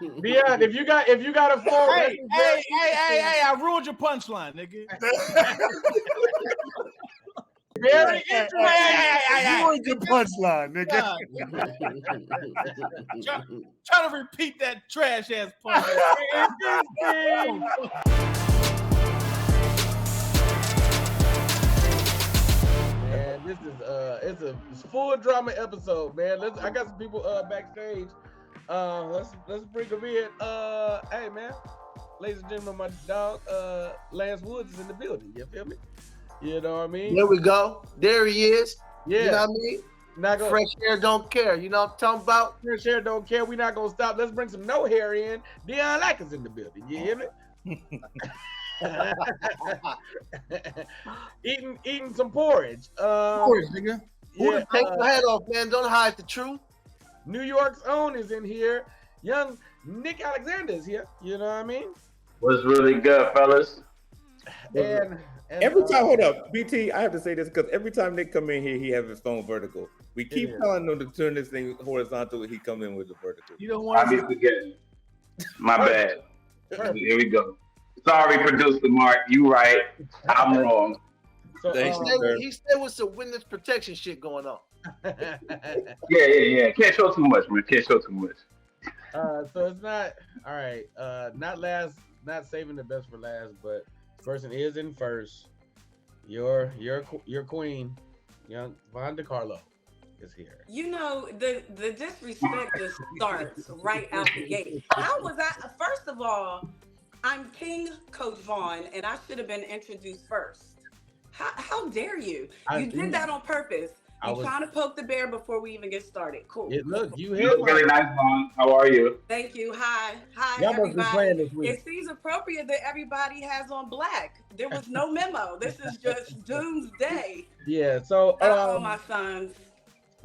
Beyond, if you got a phone, Hey, I ruined your punchline, nigga. very interesting. Hey. Ruined your punchline, nigga. Try to repeat that trash ass punchline. Man, this is it's a full drama episode, man. I got some people backstage. Let's bring them in. Hey man, ladies and gentlemen, my dog Lance Woods is in the building. You feel me? You know what I mean? There we go. There he is. Yeah. You know what I mean? Fresh air don't care. You know what I'm talking about? Fresh air don't care. We're not gonna stop. Let's bring some no hair in. Deion Lacker's in the building. You hear me? eating some porridge. Porridge, nigga. Yeah, take your head off, man. Don't hide the truth. New York's own is in here. Young Nick Alexander is here. You know what I mean? What's really good, fellas? And every time, hold up, BT, I have to say this because every time Nick come in here, he has his phone vertical. We keep telling him to turn this thing horizontal, he come in with the vertical. You don't want I be forgetting. My bad. Here we go. Sorry, producer Mark. You right. I'm wrong. So, he said with some witness protection shit going on. Yeah. Can't show too much, man. Can't show too much. So it's not all right. Not last. Not saving the best for last, but person is in first. Your queen, young Von DeCarlo, is here. You know the disrespect just starts right out the gate. How was I? First of all, I'm King Coach Vaughn, and I should have been introduced first. How dare you? You did that on purpose. You're trying to poke the bear before we even get started. Cool. Look, you look really nice, Vaughn. How are you? Thank you. Hi, y'all must be playing this everybody. week. It seems appropriate that everybody has on black. There was no memo. This is just doomsday. Yeah. So all my sons.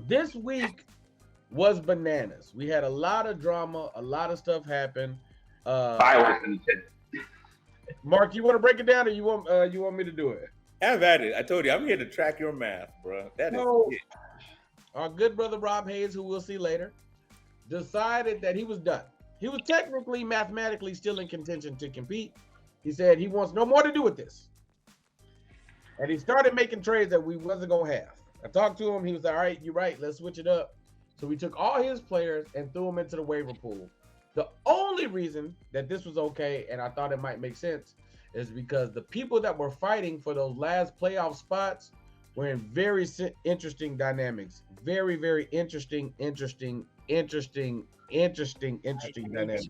This week was bananas. We had a lot of drama. A lot of stuff happened. Violence in the chat. Mark, you want to break it down, or you want me to do it? Have at it. I told you, I'm here to track your math, bro. That is it. Our good brother Rob Hayes, who we'll see later, decided that he was done. He was technically, mathematically still in contention to compete. He said he wants no more to do with this. And he started making trades that we wasn't going to have. I talked to him. He was like, all right, you're right. Let's switch it up. So we took all his players and threw them into the waiver pool. The only reason that this was okay, and I thought it might make sense, is because the people that were fighting for those last playoff spots were in very interesting dynamics. Very, very interesting dynamics.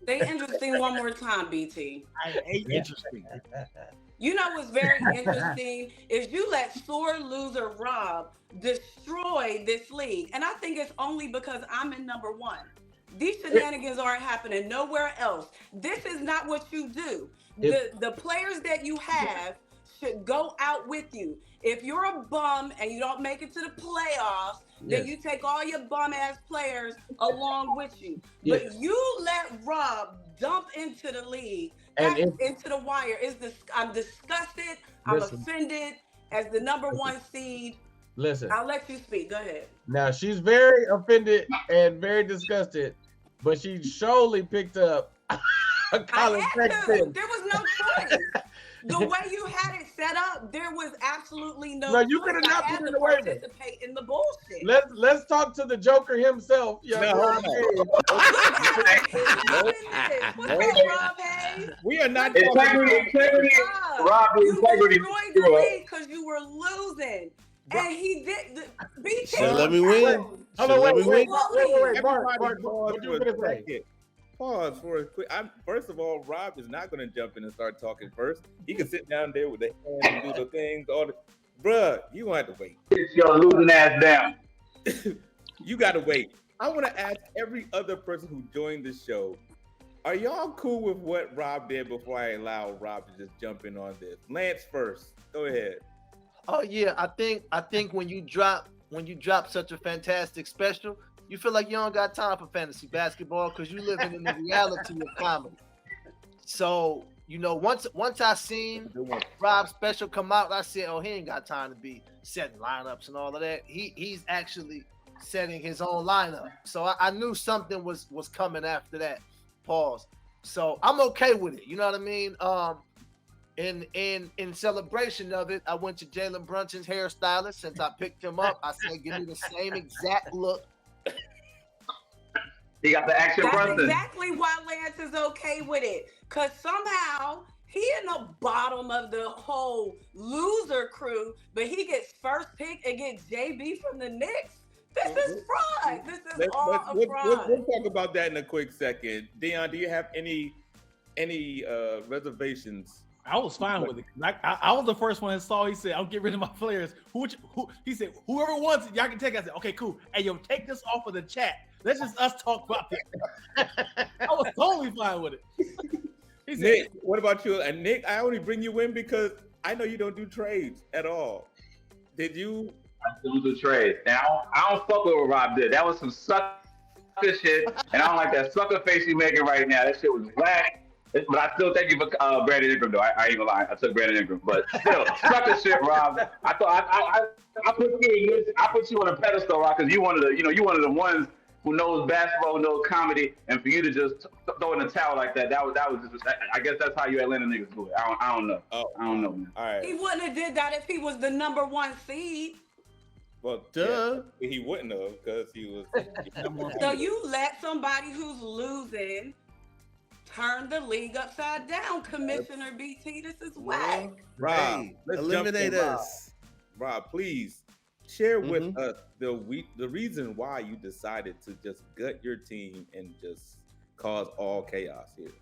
Say interesting one more time, BT. I hate interesting. You know what's very interesting is you let sore loser Rob destroy this league. And I think it's only because I'm in number one. These shenanigans aren't happening nowhere else. This is not what you do. The players that you have should go out with you. If you're a bum and you don't make it to the playoffs, then you take all your bum ass players along with you. But you let Rob dump into the league, into the wire. I'm disgusted. I'm offended as the number one seed. Listen, I'll let you speak. Go ahead. Now she's very offended and very disgusted, but she surely picked up Colin Sexton. There was no choice. The way you had it set up, there was absolutely no. No, you could have not put it away. Participate in the bullshit. Let's talk to the Joker himself. What's Rob Hayes? We are not integrity. Rob, integrity. You destroyed the league because you were losing. And he did. Let me win. Wait, Mark, what you gonna say? Pause for a quick. First of all, Rob is not going to jump in and start talking first. He can sit down there with the hands and do the things. Bruh, you gonna have to wait. Sit your losing ass down. You got to wait. I want to ask every other person who joined this show, are y'all cool with what Rob did before I allow Rob to just jump in on this? Lance first. Go ahead. Oh yeah, I think when you drop such a fantastic special, you feel like you don't got time for fantasy basketball because you living in the reality of comedy. So, you know, once I seen Rob's special come out, I said, oh, he ain't got time to be setting lineups and all of that. He's actually setting his own lineup. So I knew something was coming after that. Pause. So I'm okay with it. You know what I mean? In celebration of it, I went to Jalen Brunson's hairstylist. Since I picked him up, I said, give me the same exact look. He got the action That's Brunson. exactly why Lance is okay with it. Because somehow he in the bottom of the whole loser crew, but he gets first pick against JB from the Knicks. This is fraud. This is all a fraud. We'll talk about that in a quick second. Dion, do you have any reservations? I was fine with it. I was the first one that saw. He said, "I'll get rid of my players." He said, "Whoever wants it, y'all can take it." I said, "Okay, cool. Hey, yo, take this off of the chat. Let's just us talk about this." I was totally fine with it. He said, Nick, what about you? And Nick, I only bring you in because I know you don't do trades at all. Did you? I don't do trades. And I don't fuck with what Rob did. That was some sucker shit. And I don't like that sucker face you making right now. That shit was whack. But I still thank you for Brandon Ingram, though. I ain't gonna lie. I took Brandon Ingram. But still, sucker shit, Rob. I thought I put you on a pedestal, Rob, because you one of the ones who knows basketball, who knows comedy, and for you to just throw in the towel like that was just. I guess that's how you Atlanta niggas do it. I don't know. Oh, I don't know, man. All right. He wouldn't have did that if he was the number 1 seed. Well, Duh. yeah, he wouldn't have because he was. So you let somebody who's losing turn the league upside down, Commissioner BT. This is whack. Rob, Hey, let's eliminate jump in, us. Rob, please share with us the reason why you decided to just gut your team and just cause all chaos here.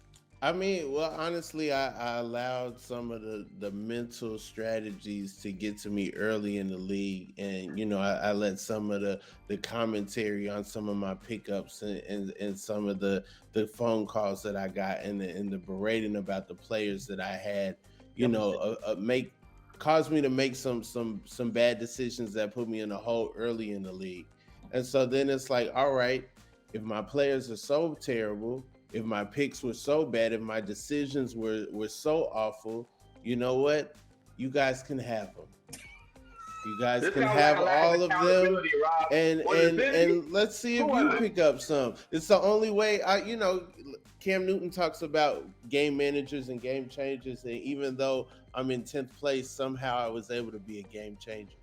I mean, well, honestly, I allowed some of the mental strategies to get to me early in the league. And, I let some of the commentary on some of my pickups and some of the phone calls that I got and the berating about the players that I had, caused me to make some bad decisions that put me in a hole early in the league. And so then it's like, all right, if my players are so terrible, if my picks were so bad, if my decisions were so awful, you know what? You guys can have them. You guys can have all of them, and let's see if you pick up some. It's the only way. Cam Newton talks about game managers and game changers, and even though I'm in 10th place, somehow I was able to be a game changer.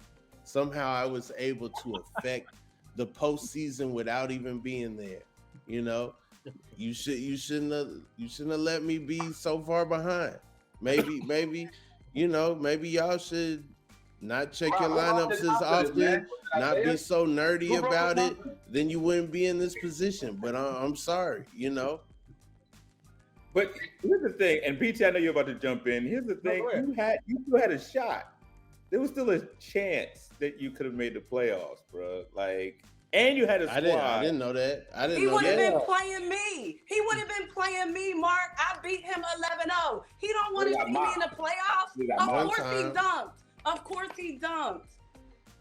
Somehow I was able to affect the postseason without even being there. You shouldn't have let me be so far behind. Maybe y'all should not check your lineups as often, not be so nerdy about it. Then you wouldn't be in this position. But I'm sorry, But here's the thing, and BT, I know you're about to jump in. Here's the thing: you still had a shot. There was still a chance that you could have made the playoffs, bro. And you had a squad. I didn't know that. He would have been playing me. He would have been playing me, Mark. I beat him 11-0. He don't want to see me in the playoffs. Of course he dunked.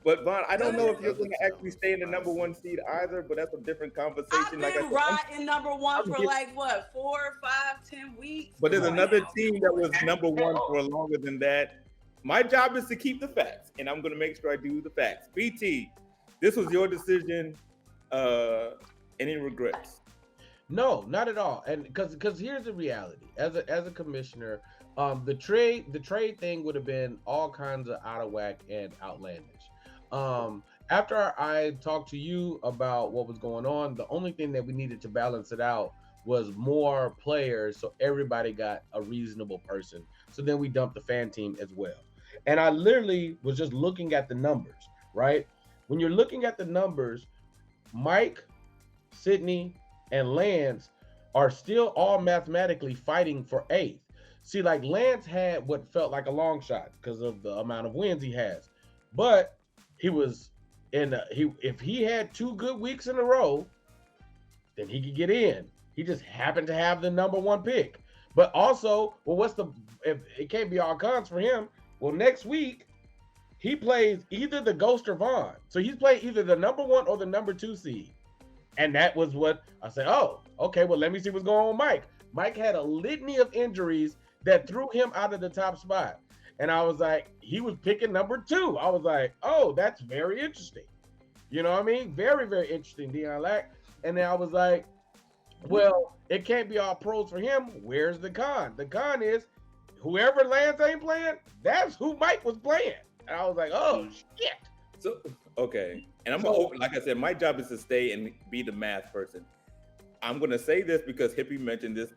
But Vaughn, I don't know if you're going to actually stay in the number 1 seed either, but that's a different conversation. I've been riding number 1 for 4, 5, 10 weeks. But there's another team that was number 1 for longer than that. My job is to keep the facts, and I'm going to make sure I do the facts. BT, this was your decision. Any regrets? No, not at all. And because here's the reality: as a commissioner, the trade thing would have been all kinds of out of whack and outlandish. After I talked to you about what was going on, the only thing that we needed to balance it out was more players, so everybody got a reasonable person. So then we dumped the fan team as well. And I literally was just looking at the numbers, right? When you're looking at the numbers, Mike, Sydney, and Lance are still all mathematically fighting for 8th. See, Lance had what felt like a long shot because of the amount of wins he has. But he was if he had 2 good weeks in a row, then he could get in. He just happened to have the number 1 pick. But also, if it can't be all cons for him, well, next week, he plays either the Ghost or Vaughn. So he's playing either the number 1 or the number 2 seed. And that was what I said, oh, okay, well, let me see what's going on with Mike. Mike had a litany of injuries that threw him out of the top spot. And I was like, he was picking number 2. I was like, oh, that's very interesting. You know what I mean? Very, very interesting, Dion Lack. And then I was like, Well, it can't be all pros for him. Where's the con? The con is whoever Lance ain't playing, that's who Mike was playing. And I was like, oh shit. So okay, and I'm like I said, my job is to stay and be the math person. I'm gonna say this because Hippie mentioned this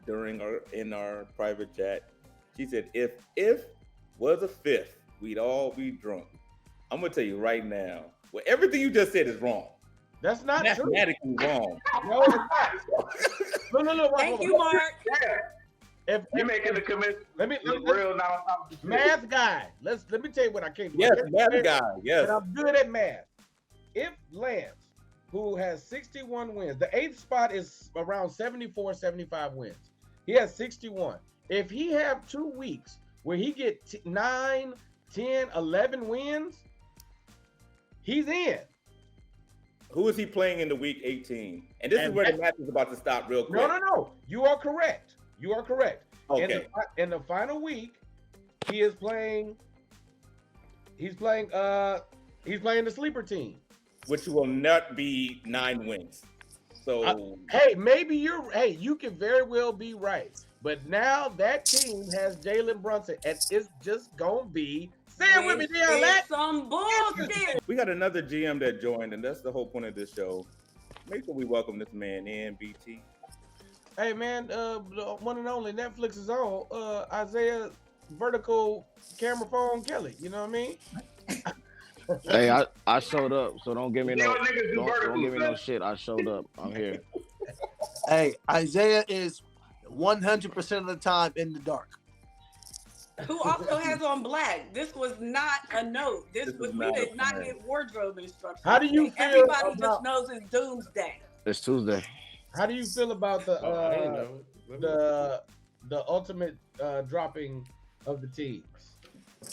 in our private chat. She said if was a fifth, we'd all be drunk. I'm gonna tell you right now, well, everything you just said is wrong. That's not true. Mathematically wrong. No, it's not. No. Thank you, Mark. If You're making the commission. let me Real now. math guy. Let me tell you what I came to. Yes, math guy. Yes. And I'm good at math. If Lance, who has 61 wins, the 8th spot is around 74, 75 wins. He has 61. If he have 2 weeks where he get 9, 10, 11 wins, he's in. Who is he playing in the week 18? And this is where the match is about to stop real quick. No. You are correct. You are correct. Okay. In the final week, he is playing. He's playing the sleeper team. Which will not be 9 wins. So Hey, maybe you can very well be right. But now that team has Jalen Brunson, and it's just gonna be. Say it with me, It's Lex. some bullshit. we got another GM that joined, and that's the whole point of this show. Make sure we welcome this man in, BT. Hey man, the one and only Netflix is on. Isaiah Vertical Camera Phone Kelly. You know what I mean? Hey, I showed up, so don't give me no Y'all niggas do don't give me no verticals, shit. I showed up. I'm here. Hey, Isaiah is 100% of the time in the dark. Who also has on black. This was not a note. This was We not did a not plan. get wardrobe instructions. How do you feel Everybody about- just knows it's doomsday. It's Tuesday. How do you feel about the I didn't know. the ultimate dropping of the teams?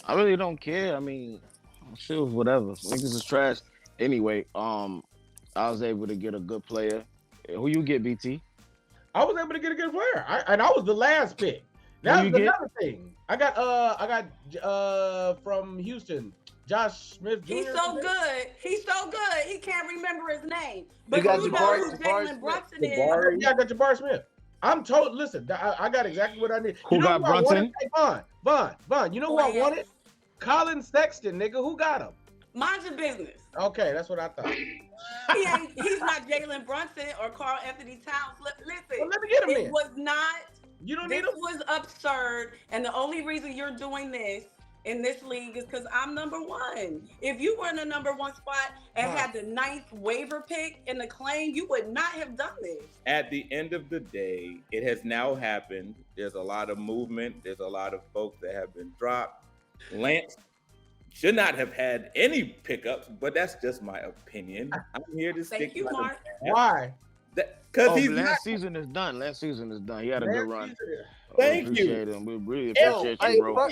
I really don't care. I mean, shit, whatever. Niggas is trash. Anyway, I was able to get a good player. Who you get, BT? I was able to get a good player, and I was the last pick. That's you get? another thing. I got from Houston, Josh Smith Jr. He's so good. He's so good. He can't remember his name. But got you know Jabari- who Jabari Jalen Smith. Brunson is. Yeah, I got Jabari Smith. I'm told. Listen, I got exactly what I need. Who got I Brunson? wanted? Hey, Vaughn. You know who I Lance. wanted? Colin Sexton, nigga. Who got him? Mind your business. Okay, that's what I thought. He's not Jalen Brunson or Carl Anthony Towns. Listen, Well, let me get him it in. was not. You don't This need him. was absurd, and the only reason you're doing this in this league is because I'm number 1. If you were in the number 1 spot and Right. had the 9th waiver pick in the claim, you would not have done this. At the end of the day, it has now happened. There's a lot of movement. There's a lot of folks that have been dropped. Lance should not have had any pickups, but that's just my opinion. I'm here to stick Thank you, by the Mark. Why? because Oh, he's last not. season is done. Last season is done. He had a good run. Thank We you. appreciate him. We really Yo, appreciate hey, you, bro.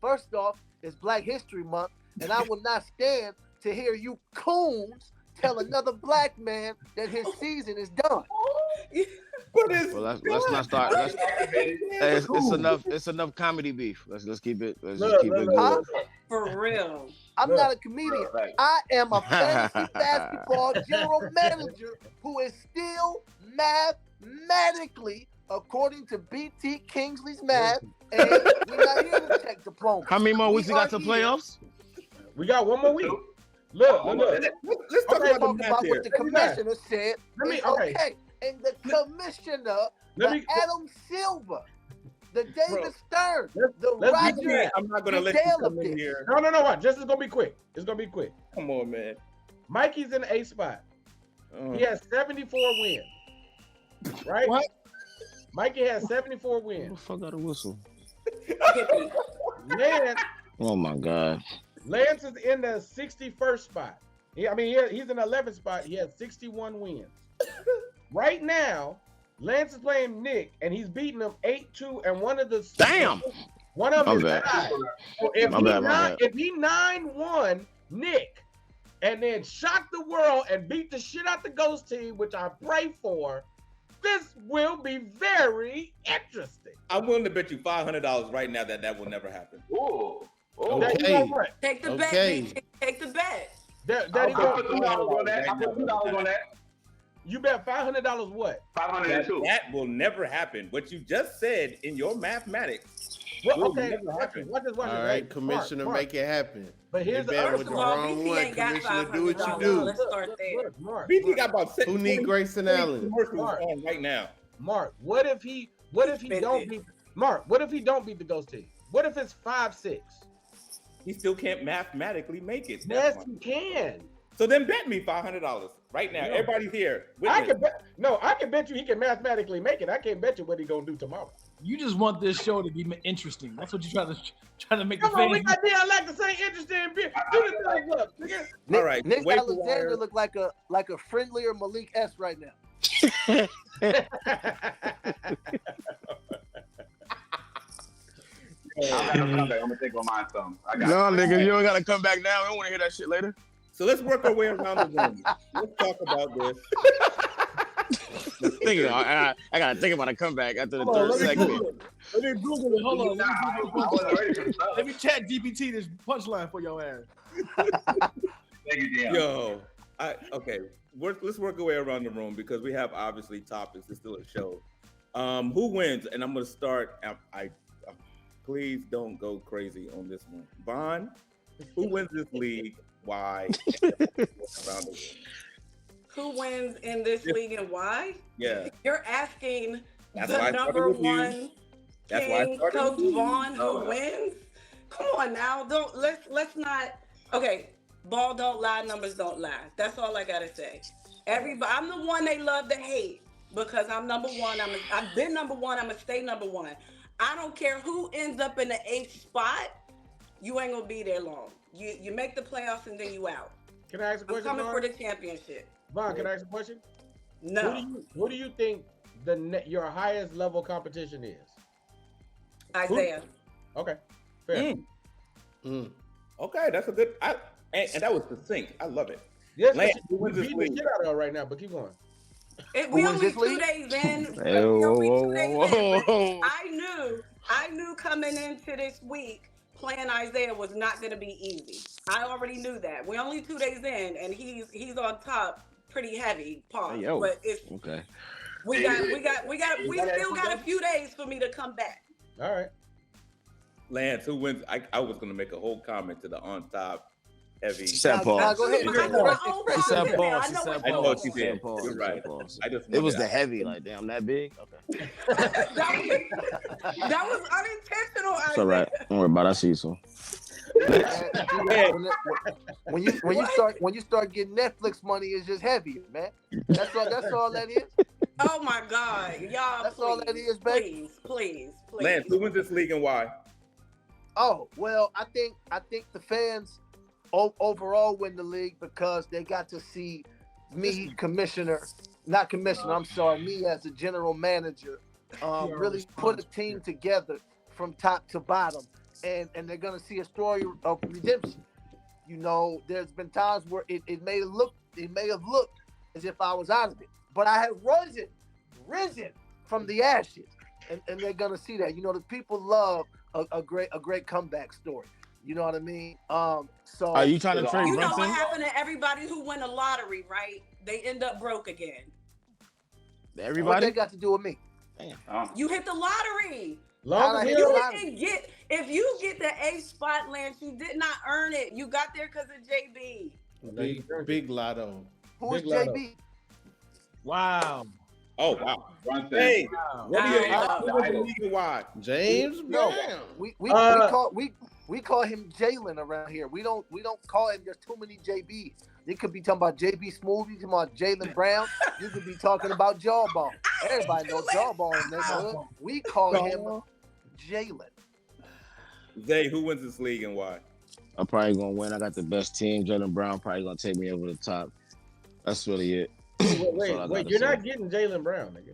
first off, it's Black History Month, and I will not stand to hear you coons tell another black man that his season is done. But it's Well, let's not start. It's enough. It's enough comedy beef. Let's keep it. Let's just keep it Huh? good. For real. I'm Look. not a comedian. I am a fantasy basketball general manager who is still mathematically, according to BT Kingsley's math, and we're not here to check diploma. How many more weeks we got to are here playoffs? We got one more week. Look. let's talk Okay, about the Talk math about here. what the commissioner said. Let me- is okay. okay. And the commissioner, Let the me- Adam Silver, the David Stern, let's- the let's be Roger. clear. I'm not gonna let Goodell you come of in this. here. No. What? Just it's gonna be quick. It's gonna be quick. Come on, man. Mikey's in the 8th spot. He has 74 wins. Right? What? Mikey has 74 Who the wins. fuck got a whistle? Lance Oh my god. Lance is in the 61st spot. He's in the 11th spot. He has 61 wins. Right now, Lance is playing Nick, and he's beating him 8-2, and one of the Damn. one of My them is bad. tied. So if My bad. if he 9-1 Nick, and then shock the world and beat the shit out the Ghost team, which I pray for, this will be very interesting. I'm willing to bet you $500 right now that will never happen. Ooh. That he Okay. gonna win. Take the Okay. bet, BT. Take the bet. That he I'll gonna put $2 on that. I'll put $2 on that. You bet $500 what? 502. That will never happen. What you just said in your mathematics Well, will okay, never happen. watch this. All Hey, right, Commissioner, Mark. make it happen. But here's You the bet other with First the of all, wrong BT one, ain't got Commissioner. Do what you $500. do. Let's start there. Mark. BT got about Who need Grayson Allen? commercials Mark. on right now. Mark, what if he don't beat Mark? What if he don't beat the ghost team? What if it's 5-6? He still can't mathematically make it. Yes, That's he can. So then bet me $500 right now. No. Everybody here. I witness. can bet. No, I can bet you he can mathematically make it. I can't bet you what he gonna do tomorrow. You just want this show to be interesting. That's what you're trying to make the Come on, we fans. got I like the same interesting beer. Do the thumbs up, nigga. All right. Nick wait for Alexander wire. look like a friendlier Malik S right now. I'm gonna think on mine some. I got No, nigga, you don't gotta come back now. I don't want to hear that shit later. So let's work our way around the room. Let's talk about this. I gotta think about a comeback after the Hold on, third let me segment. Google it. Let me Google it. Hold on. Nah, I wasn't ready for the stuff. Let me chat GPT this punchline for your ass. Thank you, DM. Yo, okay. Let's work our way around the room because we have obviously topics. It's still a show. Who wins? And I'm gonna start. Please don't go crazy on this one. Vaughn, who wins this league? Why? Around the room. Who wins in this league and why? Yeah. You're asking That's why I the started number with you. one That's why I king, started Coach with you. Vaughn, who No. wins. Come on now, let's not. Okay, ball don't lie, numbers don't lie. That's all I gotta say. Everybody, I'm the one they love to hate because I'm number one. I've been number one. I'm gonna stay number one. I don't care who ends up in the 8th spot. You ain't gonna be there long. You make the playoffs and then you out. Can I ask a I'm question, coming Vaughn? for the championship. Vaughn, can I ask a question? No, Who do you think your highest level competition is? Isaiah. Okay, fair. Okay, that's a good. And that was succinct. I love it. Yes, Lance, you who wins this beating the league? shit out of her right now, but keep going. We Who only wins this 2 league? days in. Hey, We only whoa, 2 days whoa, in, but whoa. I knew coming into this week playing Isaiah was not going to be easy. I already knew that. We're only 2 days in, and he's on top pretty heavy. Pause. Hey, yo. But it's Okay. we still got a few days for me to come back. All right. Lance, who wins? I was gonna make a whole comment to the on top heavy. She said Nah, pause. go ahead. She I said know pause. my own She said comment. pause. I She know said what I know pause. what She you said did. pause. You're She right. said pause. I just It was wanted the to- heavy, like damn, that big. Okay. that was unintentional. It's all right. Don't worry about it. I see you soon. When you start getting Netflix money, it's just heavier, man. That's all that is. Oh my God, y'all! That's please, all that is, baby. Please. Lance, who wins this league and why? Oh well, I think the fans overall win the league because they got to see me, me as a general manager, really put a team together from top to bottom, and they're gonna see a story of redemption. You know, there's been times where it may have looked as if I was out of it, but I have risen from the ashes, and they're gonna see that. You know, the people love a great comeback story. You know what I mean? So Are you trying to trade You know what Brunson? happened to everybody who win a lottery, right? They end up broke again. what Everybody? they got to do with me? You hit the lottery. Long as I he hit You the don't- lottery. didn't get if you get the A spot, Lance. You did not earn it. You got there because of JB. Big lotto. Who is Big Lotto. JB? Wow. Oh wow. Brunson. Hey, Wow. what do you I who wins the league and why? James No, Brown. we call him Jalen around here. We don't call him. There's too many JBs. You could be talking about JB Smooth. You talking about Jalen Brown. You could be talking about Jawbone. Everybody knows Jawbone in the neighborhood. We call him Jalen. Zay, who wins this league and why? I'm probably gonna win. I got the best team. Jalen Brown probably gonna take me over the top. That's really it. That's all I Wait, gotta you're say. not getting Jalen Brown, nigga.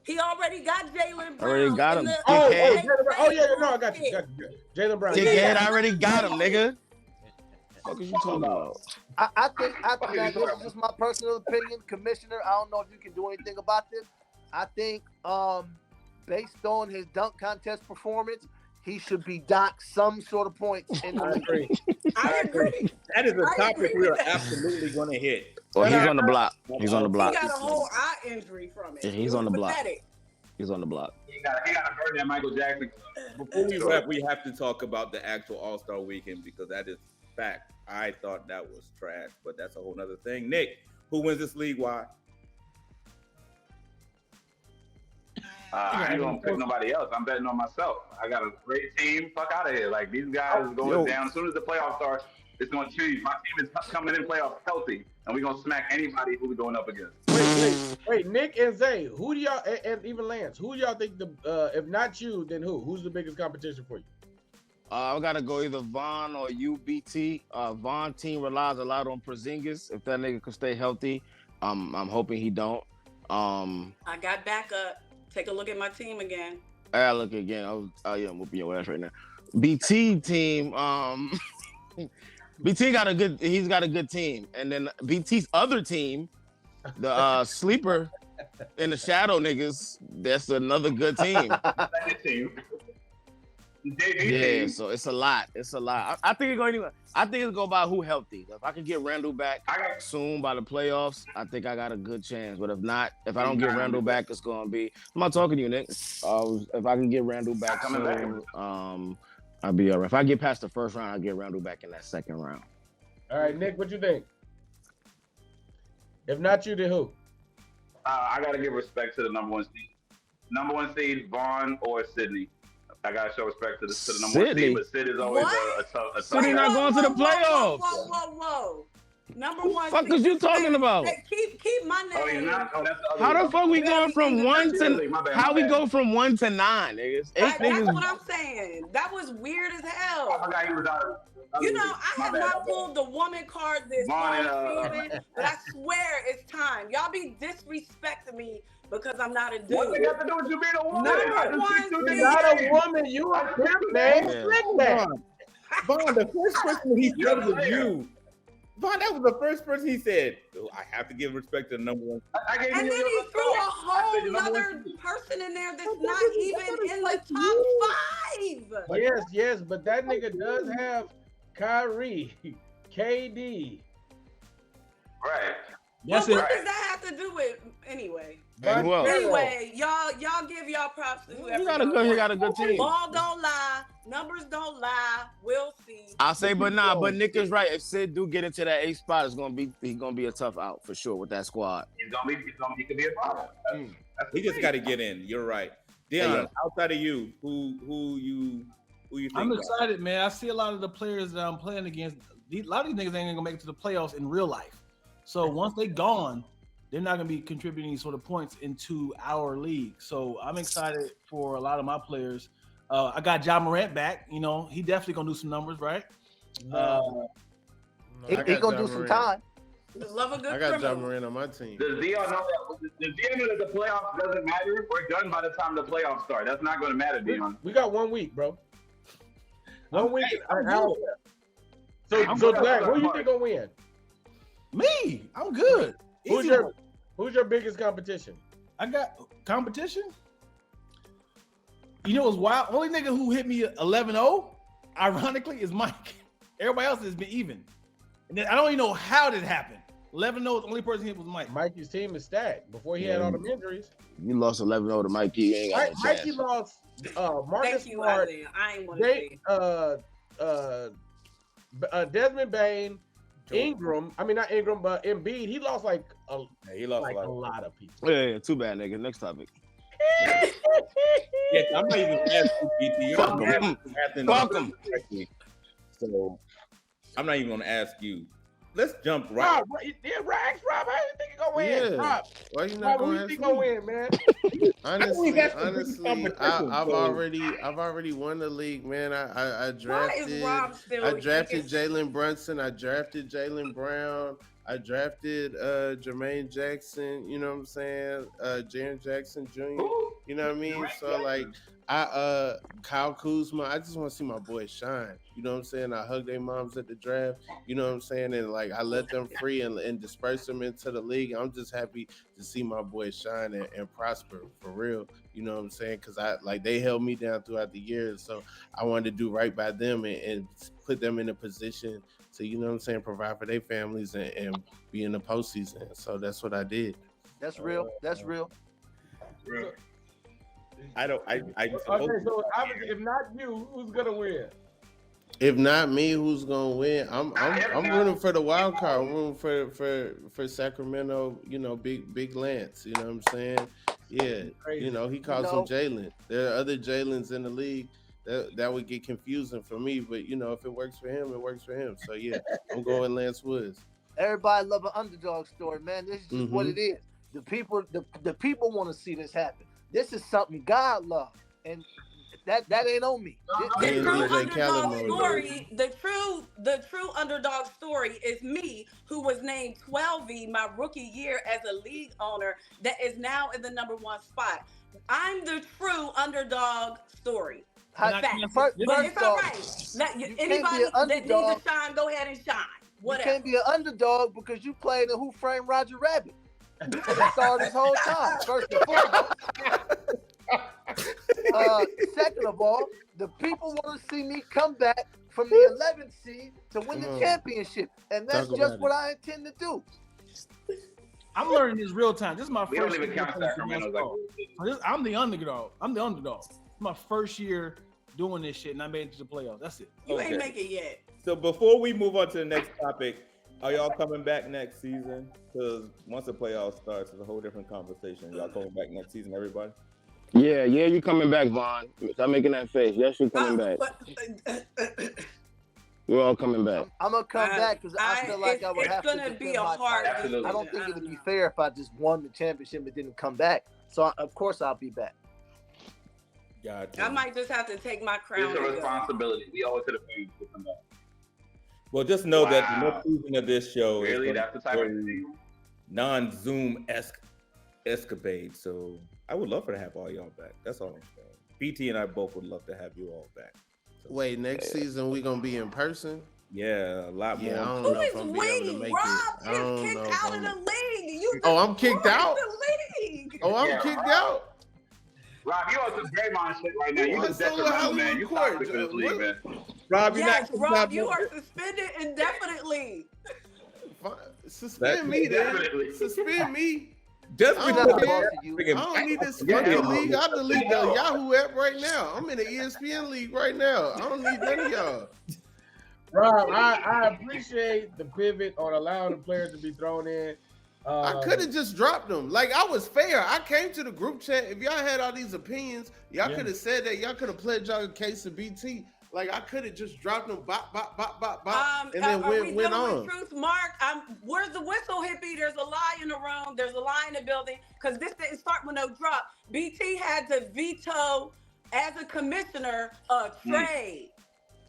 He already got Jalen Brown. Already got in him. the- Oh, Dickhead. Jalen Brown. Oh yeah, no, I got you. Jalen Brown. Dickhead, I already got him, nigga. What are you talking about? I think now, this is just my personal opinion, Commissioner. I don't know if you can do anything about this. I think based on his dunk contest performance, he should be docked some sort of points in the I league. agree. I agree. That is a I topic agree we with are that. absolutely going to hit. Well, he's on the block. He's on the He block. got a whole eye injury from it. Yeah, he's It on was the block. pathetic. He's on the block. He got to burn that Michael Jackson. Before we wrap, we have to talk about the actual All-Star Weekend because that is fact. I thought that was trash, but that's a whole nother thing. Nick, who wins this league? Why? I ain't gonna pick nobody else. I'm betting on myself. I got a great team. Fuck out of here. Like these guys are going down. As soon as the playoffs start, it's gonna change. My team is coming in playoffs healthy, and we're gonna smack anybody who we're going up against. Wait, Nick and Zay, who do y'all and even Lance, who do y'all think if not you, then who? Who's the biggest competition for you? I gotta go either Vaughn or UBT. Vaughn team relies a lot on Porzingis. If that nigga could stay healthy, I'm hoping he don't. I got backup. Take a look at my team again. I look again. Yeah, I'm whooping your ass right now. BT team. BT got a good team, and then BT's other team, the sleeper in the shadow niggas. That's another good team. Yeah, so it's a lot. I think it's going. I think it's going by who healthy. If I can get Randall back soon by the playoffs, I think I got a good chance. But if not, if I don't get Randall back, it's going to be. I'm not talking to you, Nick. If I can get Randall back soon, I'll be all right. If I get past the first round, I'll get Randall back in that second round. All right, Nick, what you think? If not you, then who? I gotta give respect to the number one seed. Number one seed, Vaughn or Sydney. I gotta show respect to the number one seed, but Sid is always a tough. Sydney not going to the playoffs. Whoa. Number one. What the fuck is you talking about? Hey, keep my name. Oh, he's not? Oh, that's the How other the fuck we going from one to? How we go from 1 to 9, niggas? That's what I'm saying. That was weird as hell. I forgot he was out. You know, I have not pulled the woman card this whole season, but I swear it's time. Y'all be disrespecting me because I'm not a dude. What does that have to do with you being a woman? You're not a woman. You a pimp, man. Vaughn, the first person he said was you. Vaughn, that was the first person he said. Oh, I have to give respect to the number one. And then he threw a whole other person in there that's not even in the top 5. Yes, but that nigga does have Kyrie, KD. Right. Well, what does that have to do with anyway? Anyway, y'all give y'all props to whoever. He got a good team. Ball don't lie, numbers don't lie. We'll see. I'll say, but Nick is right. If Sid do get into that 8th spot, he's gonna be a tough out for sure with that squad. He could be a problem. He just got to get in. You're right. Dion, outside of you, who you think? I'm excited, man. I see a lot of the players that I'm playing against. A lot of these niggas ain't gonna make it to the playoffs in real life. So once they gone, they're not gonna be contributing sort of points into our league. So I'm excited for a lot of my players. I got Ja Morant back. You know, he definitely gonna do some numbers, right? He gonna do some time. Love a good I got criminal. Ja Morant on my team. Does Dion know that the playoffs doesn't matter? We're done by the time the playoffs start. That's not going to matter, Dion. We got 1 week, bro. 1 week. So Zach, who you think gonna win? Me, I'm good. Who's your biggest competition? I got competition. You know what's wild? Only nigga who hit me 11-0, ironically, is Mike. Everybody else has been even. And then I don't even know how that happened. 11-0, the only person hit was Mike. Mikey's team is stacked before he had all the injuries. You lost 11-0 to Mikey. You ain't got no Mikey chance. lost Marcus Thank you, Smart, Isaiah. I ain't want to say. Desmond Bain, Ingram. I mean, not Ingram, but Embiid. He lost like a lot of people. Yeah, too bad, nigga. Next topic. Yeah, I'm not even asking BT. Fuck him. Fuck him. So I'm not even gonna ask you. Let's jump right. Rob, how you think he gonna win? Yeah. Rob, Why you not who going you to think gonna win, man? Honestly, I've already won the league, man. I drafted Jalen Brunson. I drafted Jalen Brown. I drafted Jermaine Jackson. You know what I'm saying? Jaren Jackson Jr. You know what I mean? So like, Kyle Kuzma. I just want to see my boy shine. You know what I'm saying? I hug their moms at the draft. You know what I'm saying? And like, I let them free and disperse them into the league. I'm just happy to see my boy shine and prosper for real. You know what I'm saying? Because they held me down throughout the years, so I wanted to do right by them and put them in a position to, you know what I'm saying, provide for their families and be in the postseason. So that's what I did. That's real. That's real. Okay, so obviously, if not you, who's gonna win? If not me, who's gonna win? I'm rooting for the wild card. I'm rooting for Sacramento. You know, big Lance. You know what I'm saying? Yeah. Crazy. You know, he calls him Jalen. There are other Jalen's in the league. That would get confusing for me. But you know, if it works for him, it works for him. So yeah, I'm going Lance Woods. Everybody love an underdog story, man. This is just what it is. The people want to see this happen. This is something God loves, and that ain't on me. The true underdog story, the true underdog story is me, who was named 12V my rookie year as a league owner that is now in the #1 spot. I'm the true underdog story. But it's all right. Anybody that needs to shine, go ahead and shine. Whatever. You can't be an underdog because you played in Who Framed Roger Rabbit. That's all this whole time. First and foremost. Second of all, the people want to see me come back from the 11th seed to win the championship, and that's just what I intend to do. I'm learning this real time. This is my We first don't even year count playing Sacramento. basketball. I'm the underdog. It's my first year doing this shit, and I made it to the playoffs. That's it. You ain't make it yet. So before we move on to the next topic, are y'all coming back next season? Because once the playoffs starts, it's a whole different conversation. Y'all coming back next season, everybody? Yeah, you coming back, Vaughn. Stop making that face. Yes, you're coming back. We're all coming back. I'm gonna come back because I feel like I would have to. It's gonna be a hard. I don't think it would be fair if I just won the championship and didn't come back. So of course I'll be back. I might just have to take my crown. It's a responsibility. We owe it to the fans to come back. Well, just know that the next season of this show is that's the type of thing. Non-Zoom escapade. So I would love to have all y'all back. That's all I'm saying. BT and I both would love to have you all back. So, wait, next season we gonna be in person? Yeah, a lot more. I don't know if I'm be able to make Rob it. I don't is know. kicked out of the league. I'm kicked out. The league. Oh, I'm kicked out. Rob, you on some Draymond shit right now. You just detrimental, man. You toxic in this league, man. Rob, Rob, you are suspended indefinitely. Suspend me, then. Suspend me. Just I don't need this fucking league. I delete the Yahoo app right now. I'm in the ESPN league right now. I don't need none of y'all. Rob, I appreciate the pivot on allowing the players to be thrown in. I could have just dropped them. Like, I was fair. I came to the group chat. If y'all had all these opinions, y'all could have said that. Y'all could have pledged y'all a case of BT. Like, I could have just dropped them, bop, and then went on. Truth, Mark, where's the whistle, hippie? There's a lie in the room. There's a lie in the building. Because this didn't start with no drop. BT had to veto, as a commissioner, a trade.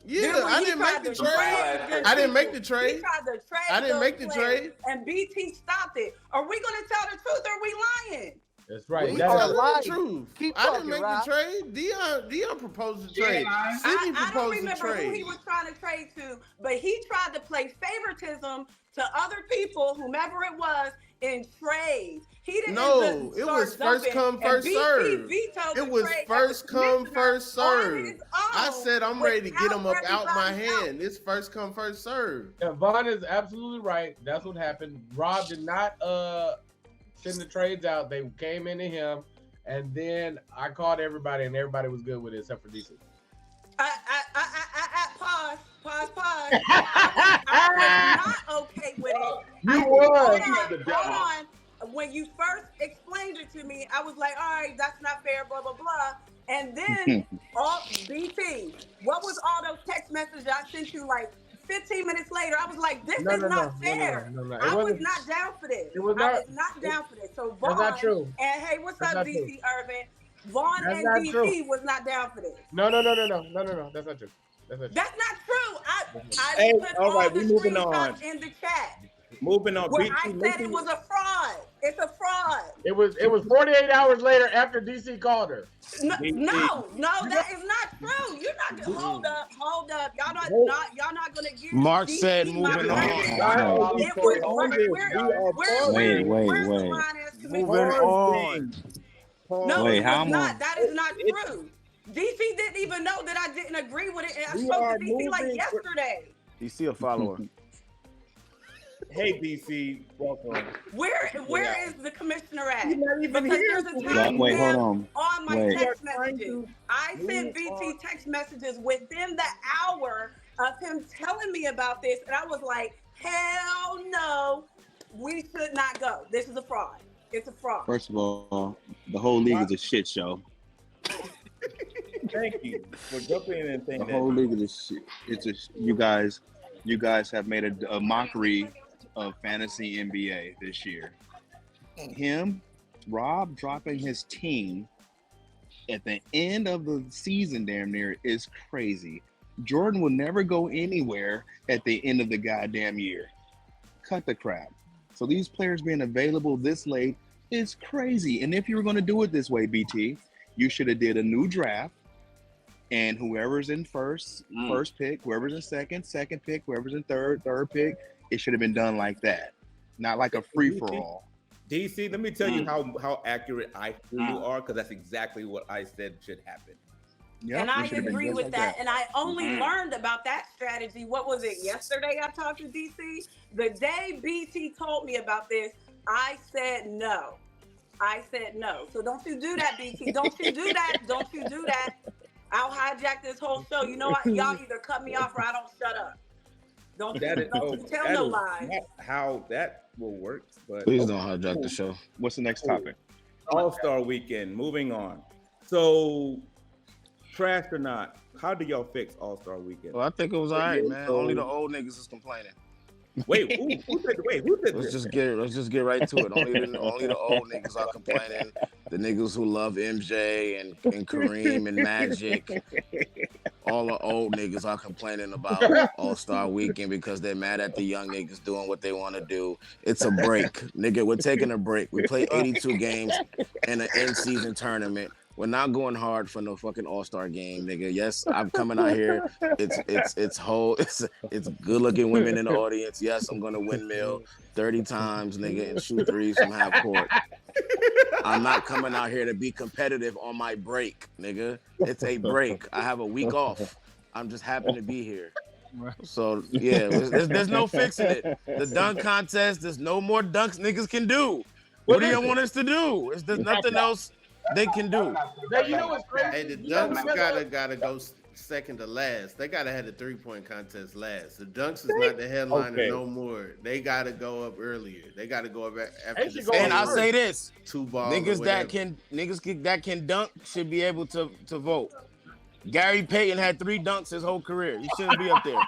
Yeah, I didn't make the trade. I didn't make the trade. He tried to trade. I didn't make the trade. And BT stopped it. Are we going to tell the truth or are we lying? That's right. That's the truth. I didn't make the trade. Dion proposed the trade. Sydney I don't proposed the remember trade. who he was trying to trade to, but he tried to play favoritism to other people, whomever it was, in trades. He didn't. No, it was first come, first serve. It was first come, first serve. I said I'm ready to get them up out my hand. It's first come, first serve. Yeah, Vaughn is absolutely right. That's what happened. Rob did not send the trades out. They came into him, and then I called everybody, and everybody was good with it except for DC. Pause. I was not okay with it. You were. Hold on. When you first explained it to me, I was like, all right, that's not fair, blah, blah, blah. And then, BT, what was all those text messages I sent you like 15 minutes later? I was like, this is not fair. I was not down for this. I was not down for this. So Vaughn, that's not true. And hey, what's up, DC Irvin? Vaughn and DC was not down for this. No. That's not true. That's not true. Hey, put all right, we moving screenshots on. In the chat. Moving on. Where I said it was a fraud. It's a fraud. It was 48 hours later after DC called her. No, that is not true. You're not gonna hold up. Y'all not gonna give. Mark DC said moving on. Wait. Moving on. No, Wait, it was not. That is not true. DC didn't even know that I didn't agree with it, and I We spoke are to DC like moving- yesterday. You see a follower. Hey, DC, welcome. Where is the commissioner at? He's not even Because here. there's a time Wait, hold on. my Wait. text We are trying messages. to I sent move BT on. text messages within the hour of him telling me about this, and I was like, hell no, we should not go. This is a fraud. It's a fraud. First of all, the whole league is a shit show. Thank you for jumping in and saying The that. whole league is a shit. It's a you guys have made a mockery of fantasy NBA this year. Rob dropping his team at the end of the season damn near is crazy. Jordan will never go anywhere at the end of the goddamn year. Cut the crap. So these players being available this late is crazy. And if you were going to do it this way, BT, you should have did a new draft. And whoever's in first pick, whoever's in second pick, whoever's in third pick, it should have been done like that. Not like a free-for-all. DC, let me tell you how accurate I feel you are, because that's exactly what I said should happen. Yep, And I it should have been agree just with like that. And I only learned about that strategy. What was it? Yesterday I talked to DC. The day BT told me about this, I said no. So don't you do that, BT. Don't you do that. Don't you do that. I'll hijack this whole show. You know what? Y'all either cut me off or I don't shut up. Don't you tell no lies. Not how that will work, but Please don't hijack the show. What's the next topic? All-Star Weekend. Moving on. So, trash or not, how do y'all fix All-Star Weekend? Well, I think it was all right, man. Only the old niggas is complaining. Wait, who did Let's this? just get right to it. Only the old niggas are complaining. The niggas who love MJ and Kareem and Magic. All the old niggas are complaining about All-Star Weekend because they're mad at the young niggas doing what they want to do. It's a break. Nigga, we're taking a break. We play 82 games in an in-season tournament. We're not going hard for no fucking All-Star game, nigga. Yes, I'm coming out here. It's good looking women in the audience. Yes, I'm gonna windmill 30 times, nigga, and shoot threes from half court. I'm not coming out here to be competitive on my break, nigga. It's a break. I have a week off. I'm just happy to be here. So yeah, there's no fixing it. The dunk contest, there's no more dunks niggas can do. What do y'all want us to do? There's nothing else they can do. Now, you know what's crazy? Hey, the You know dunks what's gotta go second to last. They gotta have the 3-point contest last. The dunks is not the headliner no more. They gotta go up earlier. They gotta go up after the And I'll say this: 2-ball. niggas that can dunk should be able to vote. Gary Payton had 3 dunks his whole career. He shouldn't be up there.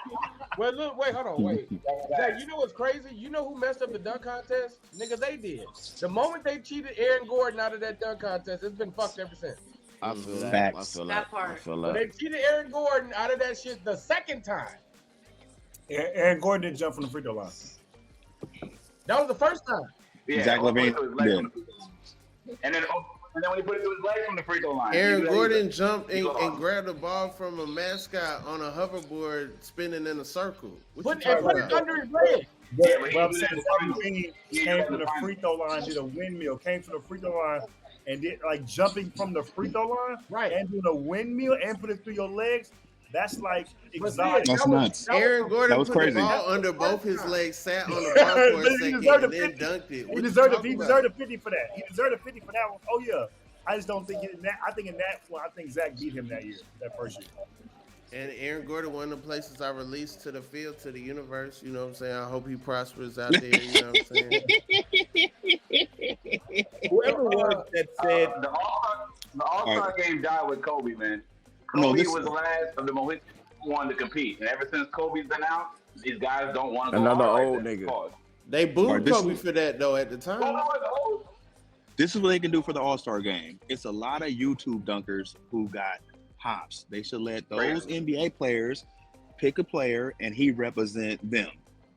Well, look, wait, hold on, wait. Zach, you know what's crazy? You know who messed up the dunk contest? Nigga, they did. The moment they cheated Aaron Gordon out of that dunk contest, it's been fucked ever since. I feel that. Facts. I feel That that. part. I feel When that. they cheated Aaron Gordon out of that shit the second time. Aaron Gordon didn't jump from the free throw line. That was the first time. Yeah, Zach LaVine did. And then when he put it to his legs from the free throw line. Aaron Gordon jumped and grabbed the ball from a mascot on a hoverboard spinning in a circle. What you talking Put it about? under his leg. Yeah, Well, I'm saying LaVine came from the free throw line, did a windmill, came from the free throw line, and did like jumping from the free throw line, Right. and doing a windmill and put it through your legs. That's like But exotic. That's nuts. Aaron Gordon That was put crazy. the ball under both his legs, sat on the bar for a He second, deserved a and then 50. dunked it. He What you deserved talking a about? 50 for that. He deserved a 50 for that one. Oh yeah. I just don't think in that. I think in that one, I think Zach beat him that year, that first year. And Aaron Gordon, one of the places I released to the field, to the universe. You know what I'm saying? I hope he prospers out there. You know what I'm saying? Whoever was that said The All-Star game died with Kobe, man. No, Kobe this- was the last of the most wanted to compete, and ever since Kobe's been out, these guys don't want to go Another hard old like that. nigga. Pause. They booed Alright, this- Kobe for that though at the time. This is what they can do for the All-Star game. It's a lot of YouTube dunkers who got hops. They should let those NBA players pick a player and he represent them.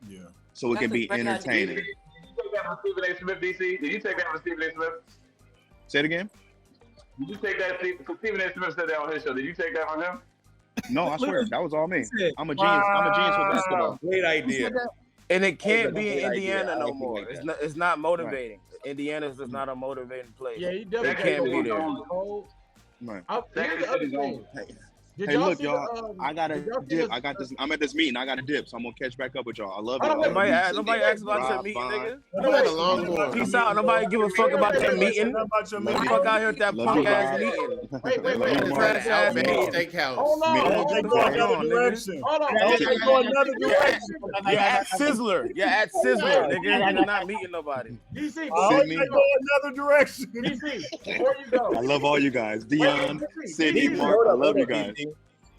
Yeah. So it can be That's a great entertaining. Did you take that from Stephen A. Smith, DC? Did you take that from Stephen A. Smith? Say it again? Did you take that? Because Stephen A. Smith said that on his show. Did you take that from him? No, I swear. That was all me. I'm a genius. I'm a genius with basketball. great idea. And it can't That was be a in good idea. Indiana I no like it more. like It's that. not. It's not motivating. Indiana's just not a motivating place. Yeah, he definitely They can't be there. Right. Here's the other thing. Did Hey, y'all look, see y'all. the, I got did to y'all see dip. the- I got this. I'm at this meeting. I got to dip, so I'm gonna catch back up with y'all. I love Hold y'all. on, wait. Nobody asked about your Rob, meeting, Bond. nigga. You got a long one. Peace out. Nobody give a fuck about your meeting. About your Love meeting. you. Fuck out here with that Love punk you, ass Rob. meeting. Wait, Love wait. you, Trash Mark. ass Outback meeting. Steakhouse. Hold on. Man, Oh, Hold they on. go Fuck another on, nigga. direction. Hold on. Oh, they go another direction. You're at Sizzler. You're at Sizzler, nigga. You're not meeting nobody. DC, Oh, before they you go go. another direction. DC, before you go. I love all you guys. Dion, DC, Sydney, DC, Mark. I love you guys.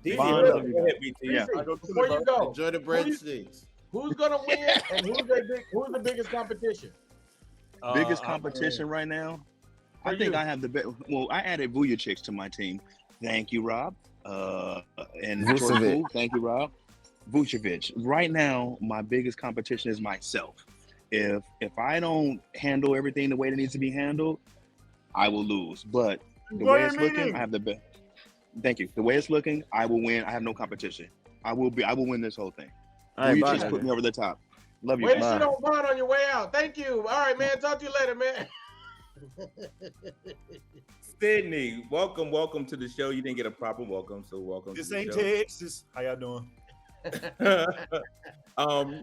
DC, Bond, hold love up. you Go ahead, guys. BT. Yeah. I go to Before you go, Enjoy the who's breadsticks. gonna win and who's the biggest competition? Biggest competition right now. I For think you. I have the best. Well, I added Vujicic to my team. Thank you, Rob. And George Vucevic. Wu. Thank you, Rob. Vucevic. Right now, my biggest competition is myself. If I don't handle everything the way it needs to be handled, I will lose. But the Enjoy way your it's looking, meeting. I have the best. Thank you. The way it's looking, I will win. I have no competition. I will win this whole thing. All right, bye, Vujicic put nigga. me over the top. Love you. Way to guys. shit on Bond on your way out. Thank you. All right, man. Talk to you later, man. Sydney, welcome to the show. You didn't get a proper welcome, so welcome This to the ain't show. Texas. How y'all doing?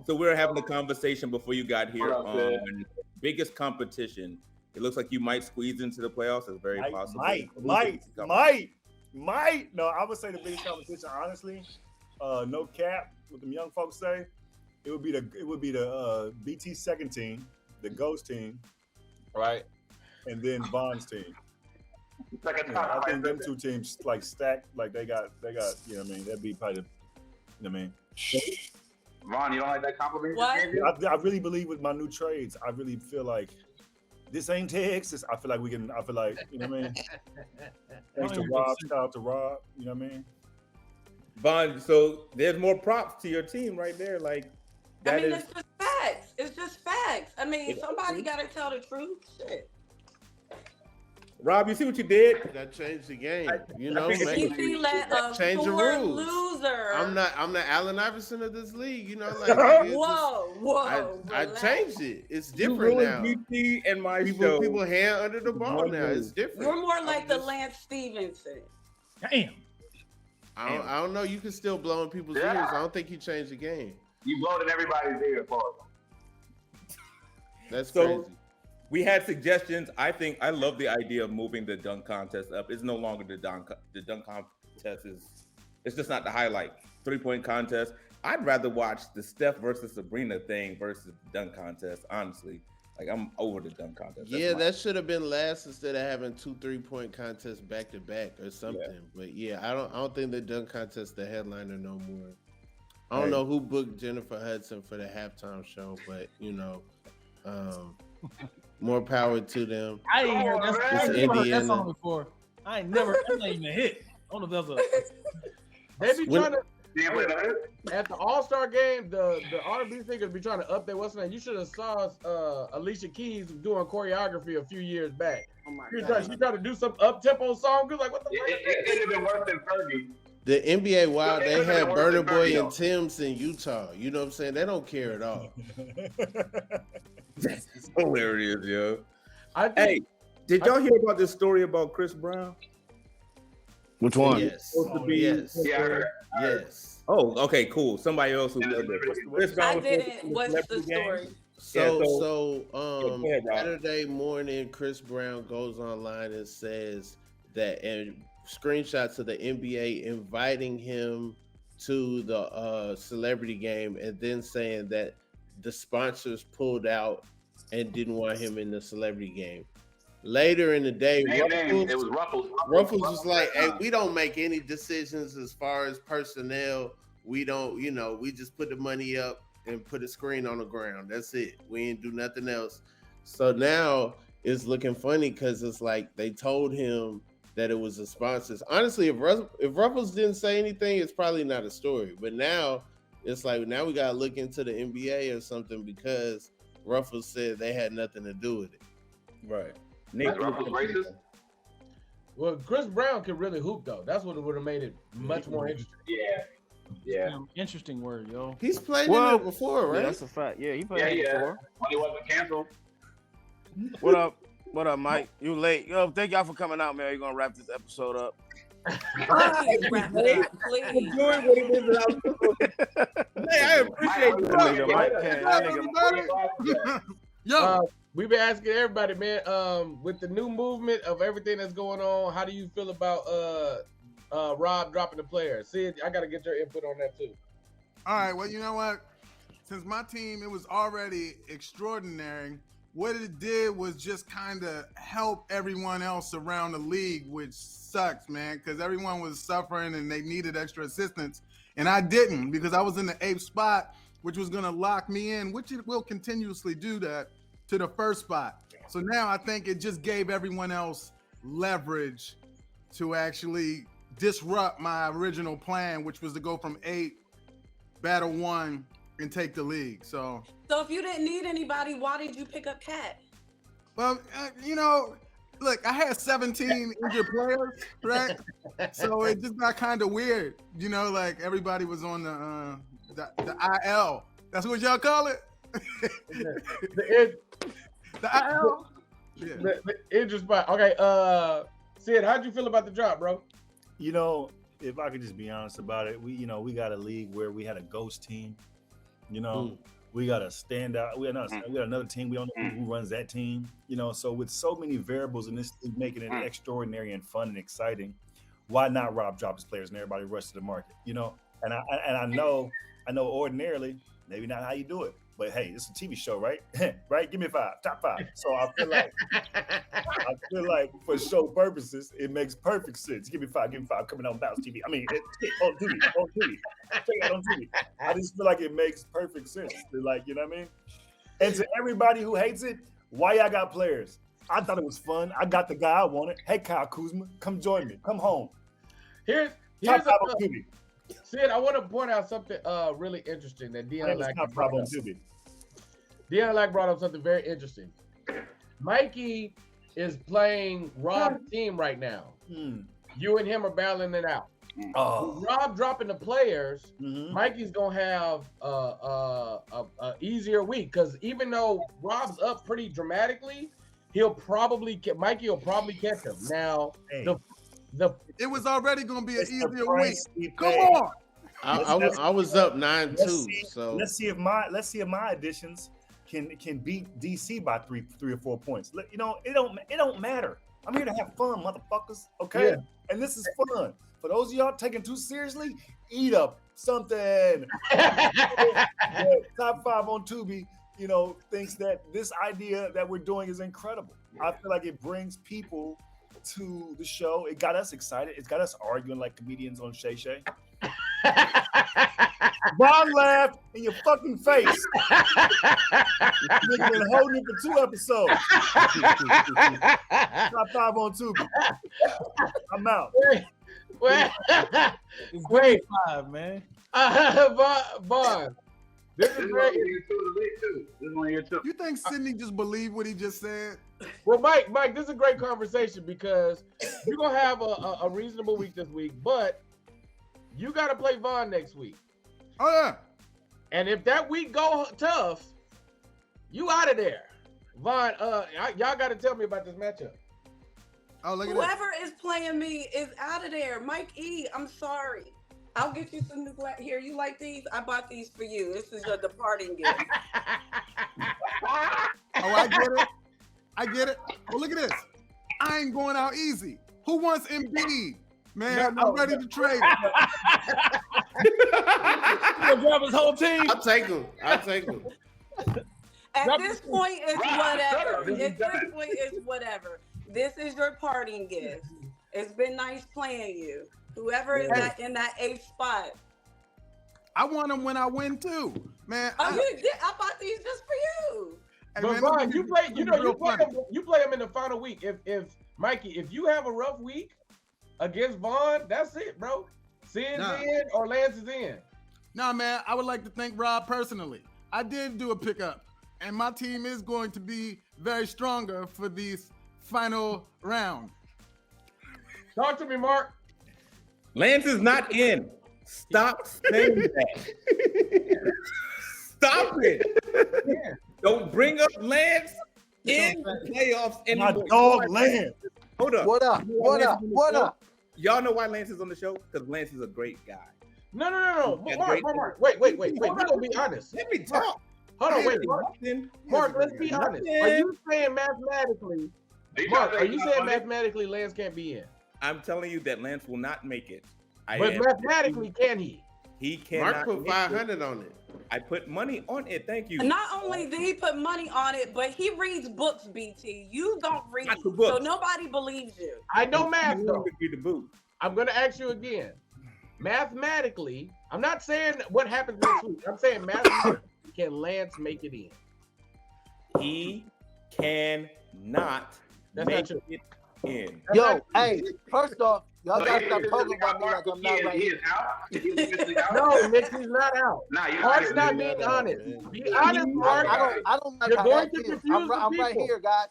So we were having a conversation before you got here What up, Sid? on biggest competition. It looks like you might squeeze into the playoffs. It's very possible. Might. No, I would say the biggest competition, honestly, no cap, what them young folks say, it would be the BT second team, the Ghost team, right, and then Bond's team. It's like a Yeah, I top think them five. two teams like stacked, like they got, you know what I mean? That'd be probably, you know what I mean? Ron, you don't like that compliment? What? I really believe with my new trades, I really feel like this ain't Texas. I feel like, you know what I mean? Thanks to Rob, shout out to Rob, you know what I mean? Bond, so there's more props to your team right there. Like I that mean, is it's just facts. It's just facts. I mean, It- somebody got to tell the truth. Shit. Rob, you see what you did? That changed the game. You know, think it's- man. He let a Change the sore rules. loser. I'm the Allen Iverson of this league. You know, like it's just- Whoa. I relax. changed it. It's You different ruined now. BT and my People show. hand under the ball One now. move. It's different. You're more I'm like the just- Lance Stevenson. Damn. I don't know. You can still blow in people's Yeah. ears. I don't think you changed the game. You blowed in everybody's ear, Paul. That's So- crazy. We had suggestions. I love the idea of moving the dunk contest up. It's no longer the dunk contest it's just not the highlight. 3-point contest. I'd rather watch the Steph versus Sabrina thing versus the dunk contest, honestly. Like I'm over the dunk contest. That's Yeah, my- that should have been last instead of having 2 3-point contests back to back or something. But yeah, I don't think the dunk contest the headliner no more. I don't Hey. know who booked Jennifer Hudson for the halftime show, but you know, more power to them. I ain't heard Oh, that. man. I ain't never heard that Indiana. song before. I ain't never. That's not even a hit. I don't know if that's a. They be When- trying to Yeah, but at the All-Star game, the R&B singers be trying to update what's the name. You should have saw Alicia Keys doing choreography a few years back. Oh my She God. tried to do some up-tempo song. Like, what the fuck? it could have been worse than Fergie. The NBA Wild, they Yeah, had they Burna were Boy the and Tim's in Utah. You know what I'm saying? They don't care at all. It's hilarious, yo. I think Hey, did y'all hear about this story about Chris Brown? Which one? Yes. Supposed to be- Yes. Yeah, I heard. Yes. Oh, okay, cool. Somebody else who And said the- that. Chris Brown I was supposed to didn't. be in What's the celebrity game. story? So, Yeah, so, go ahead, Rob. Saturday morning, Chris Brown goes online and says that, and screenshots of the NBA inviting him to the celebrity game, and then saying that the sponsors pulled out and didn't want him in the celebrity game. Later in the day, Name names. It was Ruffles was like, "Hey, we don't make any decisions as far as personnel. We don't, you know, we just put the money up and put a screen on the ground. That's it. We ain't do nothing else." So now it's looking funny because it's like they told him that it was the sponsors. Honestly, if Ruffles didn't say anything, it's probably not a story. But now it's like now we gotta look into the NBA or something because Ruffles said they had nothing to do with it. Right. Is Ruffles racist? well, Chris Brown can really hoop though. That's what would have made it much more interesting. Yeah. Yeah. Damn, interesting word, yo. He's played Well, in it before, Yeah, right? that's a fact. Yeah, he played Yeah, it yeah. before. When he wasn't canceled. What up? What up, Mike? You late? Yo, thank y'all for coming out, man. You're gonna wrap this episode up. Please wrap it up, please. Doing what it is that I'm supposed to. Hey, I appreciate you. That nigga Mike can't. That nigga Yo, We've been asking everybody, man, with the new movement of everything that's going on, how do you feel about Rob dropping the players? Sid, I got to get your input on that too. All right, well, you know what? Since my team, it was already extraordinary. What it did was just kind of help everyone else around the league, which sucks, man, because everyone was suffering and they needed extra assistance. And I didn't, because I was in the 8th spot, which was going to lock me in, which it will continuously do that, to the 1st spot. So now I think it just gave everyone else leverage to actually disrupt my original plan, which was to go from 8, battle 1, and take the league. So if you didn't need anybody, why did you pick up Cat? well, you know, look, I had 17 injured players, right? So it just got kind of weird, you know, like everybody was on the IL. That's what y'all call it? The IL? Yeah. The injured spot. Okay, Sid, how'd you feel about the drop, bro? You know, if I could just be honest about it, we got a league where we had a ghost team. You know, we got a standout. We got another team. We don't know who runs that team. You know, so with so many variables in this thing, making it extraordinary and fun and exciting, why not Rob drop his players and everybody rush to the market? You know, and I know ordinarily maybe not how you do it, but hey, it's a TV show, right? Right? Give me 5, top 5. So I feel like for show purposes, it makes perfect sense. Give me 5 coming on Bounce TV. I mean, on TV. Check it out on TV. I just feel like it makes perfect sense. Like, you know what I mean? And to everybody who hates it, why y'all got players? I thought it was fun. I got the guy I wanted. Hey, Kyle Kuzma, come join me. Come home. Here's Top 5 on TV. Sid, I want to point out something really interesting that Dion Lack brought up. Dion Lack brought up something very interesting. Mikey is playing Rob's team right now. You and him are battling it out. With Rob dropping the players, Mikey's gonna have a easier week, because even though Rob's up pretty dramatically, Mikey will probably catch him. Now, it was already going to be an easier week. Come on. I was up 9-2. So let's see if my additions can beat DC by three or 4 points. You know, it don't matter. I'm here to have fun, motherfuckers. Okay, and this is fun. For those of y'all taking too seriously, eat up something. Top 5 on Tubi, you know, thinks that this idea that we're doing is incredible. I feel like it brings people to the show. It got us excited. It's got us arguing like comedians on Shay Shay. Bob laughed in your fucking face. Nigga been holding it for 2 episodes. Top 5 on Tubi. I'm out. Wait, 5, man. Vaughn. This is great. You think Sydney just believed what he just said? Well, Mike, this is a great conversation, because you're gonna have a reasonable week this week, but you got to play Vaughn next week. Oh yeah. And if that week go tough, you out of there. Vaughn, y'all got to tell me about this matchup. Oh, look at Whoever is playing me is out of there. Mike E, I'm sorry. I'll get you some new glass. Here, you like these? I bought these for you. This is your departing gift. Oh, I get it. Oh, look at this. I ain't going out easy. Who wants Embiid? Man, I'm ready to trade him. He'll grab his whole team. I'll take him. At this point, it's whatever. At this point, it's whatever. This is your parting gift. It's been nice playing you. Whoever is in that 8th spot. I want him when I win too, man. Oh, you did? I bought these just for you. Hey, But man, Vaughn, you play him in the final week. If Mikey, if you have a rough week against Vaughn, that's it, bro. Sid's in or Lance is in. Nah, man, I would like to thank Rob personally. I did do a pickup, and my team is going to be very stronger for this final round. Talk to me, Mark. Lance is not in. Stop saying that. Stop it. Don't bring up Lance. in the playoffs My anymore. dog Lance. Hold up. What up? You know why What Lance up? is on the What show? up? Y'all know why Lance is on the show? Because Lance is a great guy. No. Yeah, Mark. Wait. We're gonna be honest. Let me talk. Hold on, wait, Nothing. Mark. Let's be honest. Are you saying mathematically, Mark? Are you saying mathematically Lance can't be in? I'm telling you that Lance will not make it. But mathematically, can he? He cannot. Mark put make it. 500 on it. I put money on it. Thank you. Not only did he put money on it, but he reads books, BT. You don't read, Not the books. so nobody believes you. I know math You though. could be the boot. I'm gonna ask you again. Mathematically, I'm not saying what happens next week. I'm saying mathematically, can Lance make it in? He cannot That's make not true. it in. Yo, hey, first off, y'all gotta stop talking about me like I'm not right He here. is out. He is officially out. No, Nick, he's not out. Nah, you're Mark's not. not being honest. Be honest, Mark. I don't like You're how going that to feels. confuse the I'm right people. here, guys.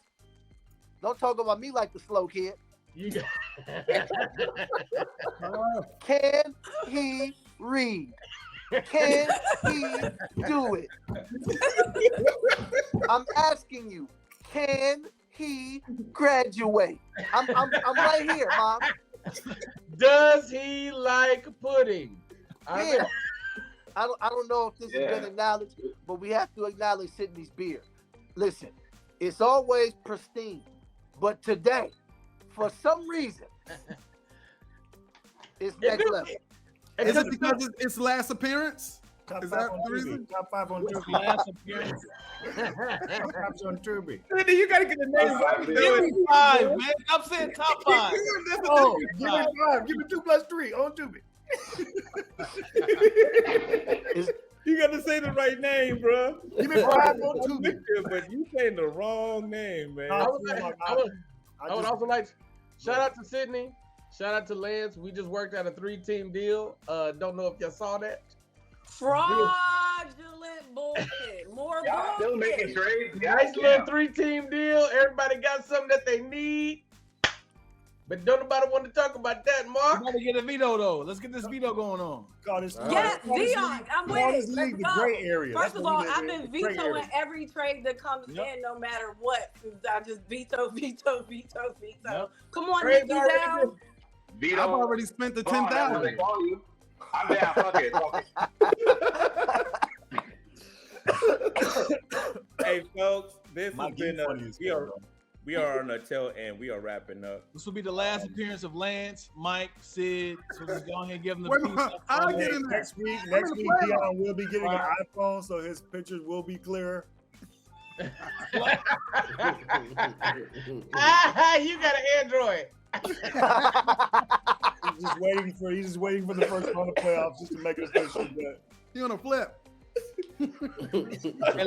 Don't talk about me like the slow kid. You got- Can he read? Can he do it? I'm asking you, can he graduate? I'm right here, Mom. Does he like pudding? Yeah. I don't know if this has been acknowledged, but we have to acknowledge Sydney's beard. Listen, it's always pristine, but today, for some reason, it's next level. Is it because it's last appearance? Top Is 5 that on the reason? Tubi. Top 5 on Tubi. Last appearance. Top 5 on Tubi. You gotta get the name right. Give me 5, man. I'm saying top 5. Oh, give me 5. Give me 2 plus 3 on Tubi. You gotta say the right name, bro. Give me 5 on Tubi. But you saying the wrong name, man. I would also like shout out to Sydney, shout out to Lance. We just worked out a 3-team deal. Don't know if y'all saw that. Fraudulent bullshit. More Y'all still making bullshit. trades? Nice little 3-team deal. Everybody got something that they need. But don't nobody want to talk about that, Mark. We gotta get a veto though. Let's get this veto going on. Call this Yes, Dion, I'm with it. Let's league the go. gray area. First That's of what all, we I've need, been the gray vetoing area. every trade that comes in, no matter what. I just veto. Yep. Come on, Trades Nicky already down. been- Veto. I've already spent the Come on, that's what 10,000. they call you. I'm down. Fuck it. Fuck it. Hey, folks, this My has been game funny as we hell, are bro. we are on a tail end. We are wrapping up. This will be the last appearance of Lance, Mike, Sid. So let's go ahead and give them the Wait, peace. wait, I'll get in there. Next week, I'm in the playoffs. Dion will be getting an iPhone, so his pictures will be clearer. You got an Android. He's just waiting for the first round of playoffs just to make us feel good. He on a flip. And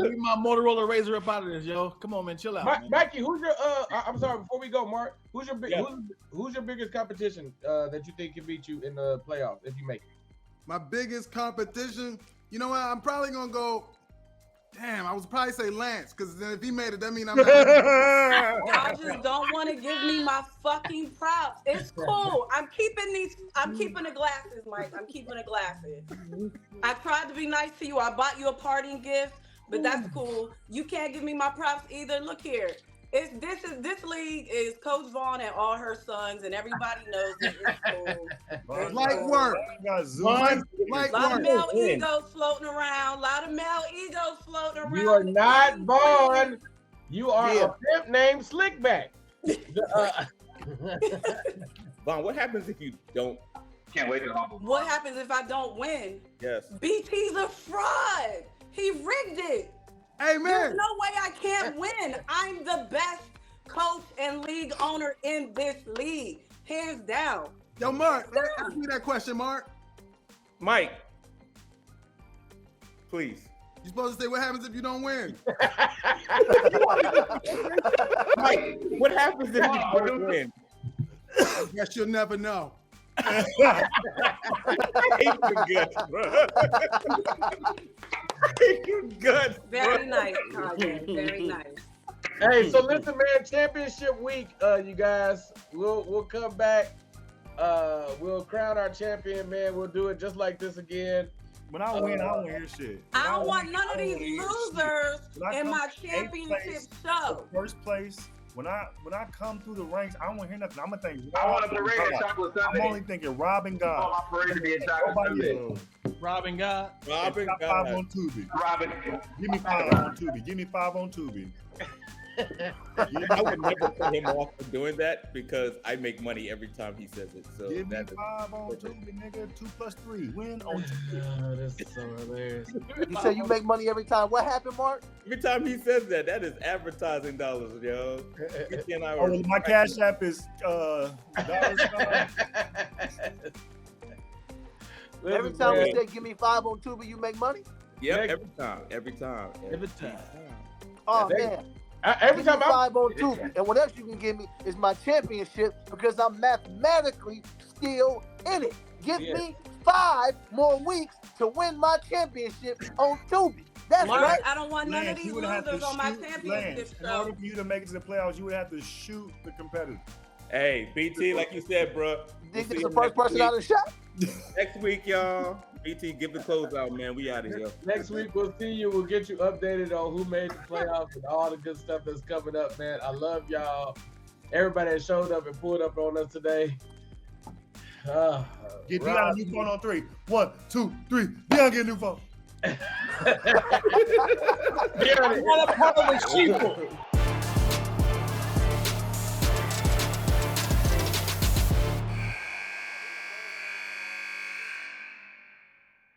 leave my Motorola Razr up out of this, yo. Come on, man. Chill out, man. Mikey, who's your I'm sorry, before we go, Mark, who's your Yeah. who's your biggest competition that you think can beat you in the playoffs if you make it? My biggest competition, you know what? I'm probably gonna go. Damn, I would probably say Lance, because then if he made it, that means I'm not. I just don't want to give me my fucking props. It's cool. I'm keeping the glasses, Mike. I'm keeping the glasses. I tried to be nice to you. I bought you a parting gift, but that's cool. You can't give me my props either. Look here. This league is Coach Vaughn and all her sons, and everybody knows that it's cool. It's Light cool. work. Light A lot of work. male egos floating around. You are not Vaughn. You are a pimp named Slickback. Vaughn, what happens if you don't? Can't wait to humble. What happens if I don't win? Yes. BT's a fraud. He rigged it. Hey, There's man. no way I can't win. I'm the best coach and league owner in this league, hands down. Yo, Mark, ask me that question, Mark. Mike, please. You're supposed to say what happens if you don't win. Mike, what happens if you don't win? I guess you'll never know. I hate your guts, bro. I hate your guts, bro. Very nice, Kanye. Very nice. Hey, so listen, man, championship week, you guys. We'll come back. We'll crown our champion, man. We'll do it just like this again. When I win, I don't hear shit. I don't want none of these losers in my championship show. First place. When I come through the ranks, I don't want to hear nothing. I'm gonna think. I want a parade of chocolate Sunday. I'm only thinking Rob and I God. want my parade to be a chocolate Sunday. Robin God. Robin Got God. 5 on Tubi. Robin. Give me 5 on Tubi. Give me 5 on Tubi. I would never put him off for doing that because I make money every time he says it. So Give me that is 5 on Tubi, nigga. 2 plus 3. Win on Tubi. Oh, this is so hilarious. You say you make money every time. What happened, Mark? every time he says that. That is advertising dollars, yo. BT and I Oh, were- my cash app is $. Every time we say give me 5 on Tubi, you make money? Yep, every time. Every time. Oh They- man. Every Give time me I'm 5 on Tubi. And what else you can give me is my championship because I'm mathematically still in it. Give Yeah. me 5 more weeks to win my championship on Tubi. That's Mark, right. I don't want none of Lance, these you would have to losers on my shoot championship Lance. In show. order for you to make it to the playoffs, you would have to shoot the competitor. Hey, BT, like you said, bro. Think this is the first person out of the shot? Next week, y'all. BT, give the close out, man. We out of here. Next week we'll see you. We'll get you updated on who made the playoffs and all the good stuff that's coming up, man. I love y'all. Everybody that showed up and pulled up on us today. Get Dion a new phone on 3. 1, 2, 3. Dion, get a new phone. Dion, I'm not a part of the sheeple.